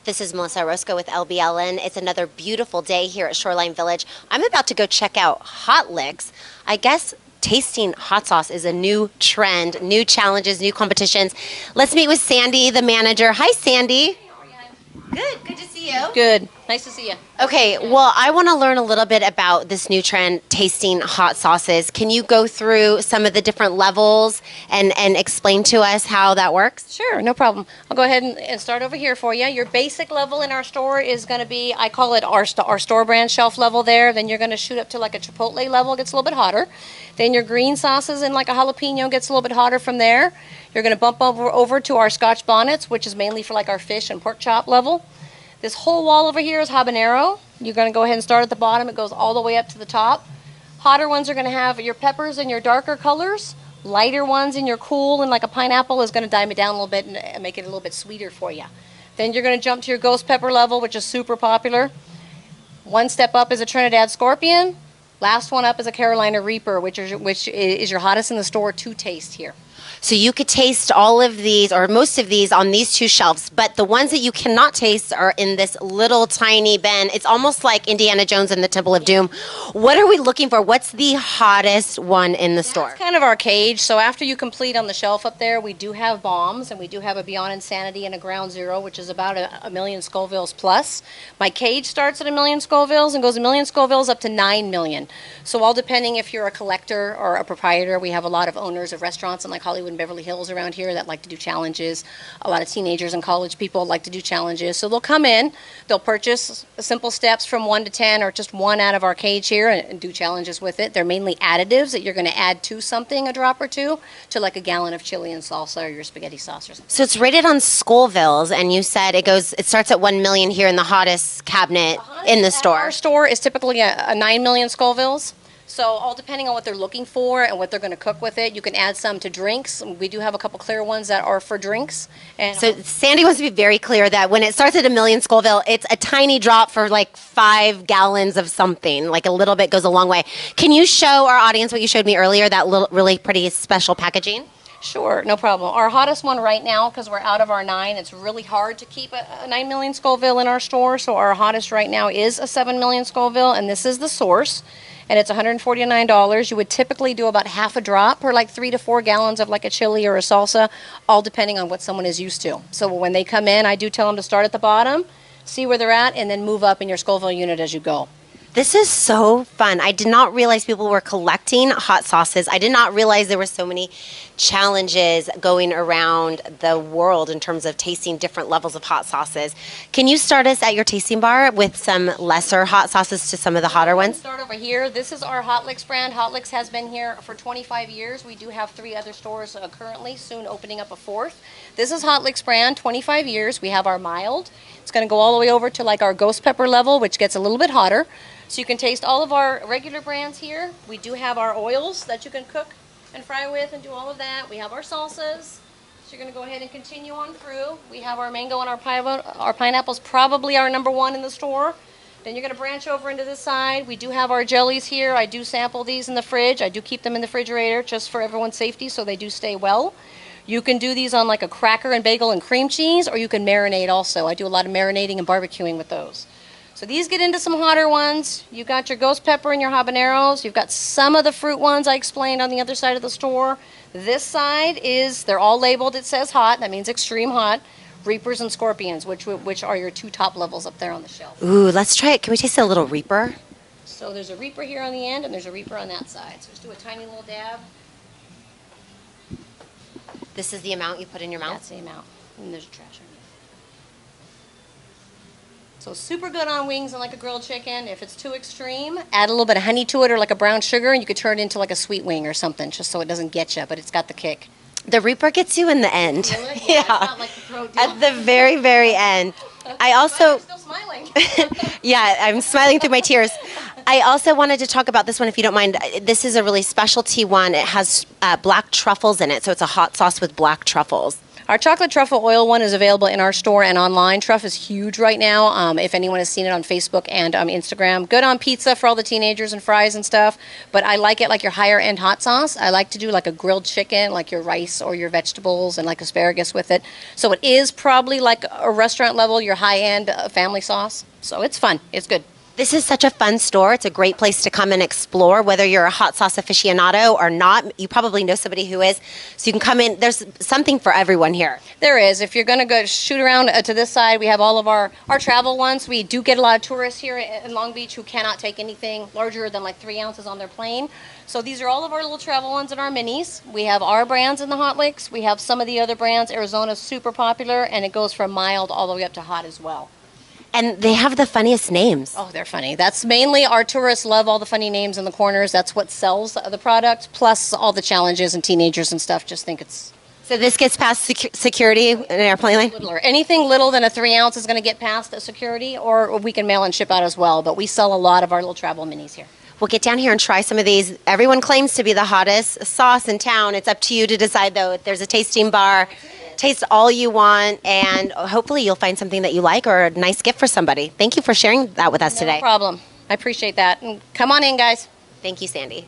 This is Melissa Orozco with LBLN. It's another beautiful day here at Shoreline Village. I'm about to go check out Hot Licks. I guess tasting hot sauce is a new trend, new challenges, new competitions. Let's meet with Sandy, the manager. Hi, Sandy. Good to see you. Good. Nice to see you. Okay, well, I want to learn a little bit about this new trend, tasting hot sauces. Can you go through some of the different levels and explain to us how that works? Sure, no problem. I'll go ahead and start over here for you. Your basic level in our store is going to be, I call it our store brand shelf level there. Then you're going to shoot up to like a chipotle level, it gets a little bit hotter. Then your green sauces and like a jalapeno gets a little bit hotter from there. You're going to bump over to our Scotch bonnets, which is mainly for like our fish and pork chop level. This whole wall over here is habanero. You're going to go ahead and start at the bottom. It goes all the way up to the top. Hotter ones are going to have your peppers and your darker colors. Lighter ones in your cool and like a pineapple is going to dime it down a little bit and make it a little bit sweeter for you. Then you're going to jump to your ghost pepper level, which is super popular. One step up is a Trinidad Scorpion. Last one up is a Carolina Reaper, which is your hottest in the store to taste here. So you could taste all of these or most of these on these two shelves, but the ones that you cannot taste are in this little tiny bin. It's almost like Indiana Jones and the Temple of Doom. What are we looking for? What's the hottest one in the store? It's kind of our cage. So after you complete on the shelf up there, we do have bombs, and we do have a Beyond Insanity and a Ground Zero, which is about a million Scovilles plus. My cage starts at a million Scovilles and goes a million Scovilles up to 9 million. So all depending if you're a collector or a proprietor, we have a lot of owners of restaurants in like Hollywood and Beverly Hills around here that like to do challenges. A lot of teenagers and college people like to do challenges. So they'll come in, they'll purchase simple steps from 1 to 10 or just one out of our cage here and do challenges with it. They're mainly additives that you're going to add to something, a drop or two, to like a gallon of chili and salsa or your spaghetti sauce or something. So it's rated on Scovilles, and you said it starts at 1 million here in the hottest cabinet in the store. Our store is typically a 9 million Scovilles. So all depending on what they're looking for and what they're going to cook with it, you can add some to drinks. We do have a couple clear ones that are for drinks. And so Sandy wants to be very clear that when it starts at a million Scoville, it's a tiny drop for like 5 gallons of something. Like a little bit goes a long way. Can you show our audience what you showed me earlier, that little, really pretty special packaging? Sure, no problem. Our hottest one right now, because we're out of our 9, it's really hard to keep a 9 million Scoville in our store. So our hottest right now is a 7 million Scoville, and this is the Source. And it's $149. You would typically do about half a drop per like 3 to 4 gallons of like a chili or a salsa, all depending on what someone is used to. So when they come in, I do tell them to start at the bottom, see where they're at, and then move up in your Scoville unit as you go. This is so fun. I did not realize people were collecting hot sauces. I did not realize there were so many challenges going around the world in terms of tasting different levels of hot sauces. Can you start us at your tasting bar with some lesser hot sauces to some of the hotter ones? Start over here. This is our Hot Licks brand. Hot Licks has been here for 25 years. We do have 3 other stores currently, soon opening up a 4th. This is Hot Licks brand, 25 years. We have our mild. It's going to go all the way over to like our ghost pepper level, which gets a little bit hotter. So you can taste all of our regular brands here. We do have our oils that you can cook and fry with and do all of that. We have our salsas. So you're going to go ahead and continue on through. We have our mango and our pineapple's probably our #1 in the store. Then you're going to branch over into this side. We do have our jellies here. I do sample these in the fridge. I do keep them in the refrigerator just for everyone's safety so they do stay well. You can do these on like a cracker and bagel and cream cheese, or you can marinate also. I do a lot of marinating and barbecuing with those. So these get into some hotter ones. You've got your ghost pepper and your habaneros. You've got some of the fruit ones I explained on the other side of the store. This side is, they're all labeled, it says hot. That means extreme hot. Reapers and Scorpions, which are your 2 top levels up there on the shelf. Ooh, let's try it. Can we taste a little Reaper? So there's a Reaper here on the end, and there's a Reaper on that side. So just do a tiny little dab. This is the amount you put in your mouth? That's the amount. And there's a trash on it. So super good on wings and like a grilled chicken. If it's too extreme, add a little bit of honey to it or like a brown sugar, and you could turn it into like a sweet wing or something, just so it doesn't get you, but it's got the kick. The Reaper gets you in the end. Really? Yeah. It's not like the throat deal. At the very, very end. I also... I'm still smiling. Yeah, I'm smiling through my tears. I also wanted to talk about this one, if you don't mind. This is a really specialty one. It has black truffles in it, so it's a hot sauce with black truffles. Our chocolate truffle oil one is available in our store and online. Truff is huge right now. If anyone has seen it on Facebook and Instagram, good on pizza for all the teenagers and fries and stuff. But I like it like your higher end hot sauce. I like to do like a grilled chicken, like your rice or your vegetables and like asparagus with it. So it is probably like a restaurant level, your high end family sauce. So it's fun. It's good. This is such a fun store. It's a great place to come and explore, whether you're a hot sauce aficionado or not. You probably know somebody who is. So you can come in. There's something for everyone here. There is. If you're going to go shoot around to this side, we have all of our travel ones. We do get a lot of tourists here in Long Beach who cannot take anything larger than like 3 ounces on their plane. So these are all of our little travel ones and our minis. We have our brands in the hot licks. We have some of the other brands. Arizona's super popular, and it goes from mild all the way up to hot as well. And they have the funniest names. Oh, they're funny. That's mainly our tourists love all the funny names in the corners. That's what sells the product, plus all the challenges and teenagers and stuff just think it's... So this gets past security in an airplane lane? Littler. Anything little than a 3 ounce is going to get past the security, or we can mail and ship out as well. But we sell a lot of our little travel minis here. We'll get down here and try some of these. Everyone claims to be the hottest sauce in town. It's up to you to decide, though. If there's a tasting bar, taste all you want, and hopefully you'll find something that you like or a nice gift for somebody. Thank you for sharing that with us today. No problem. I appreciate that. And come on in, guys. Thank you, Sandy.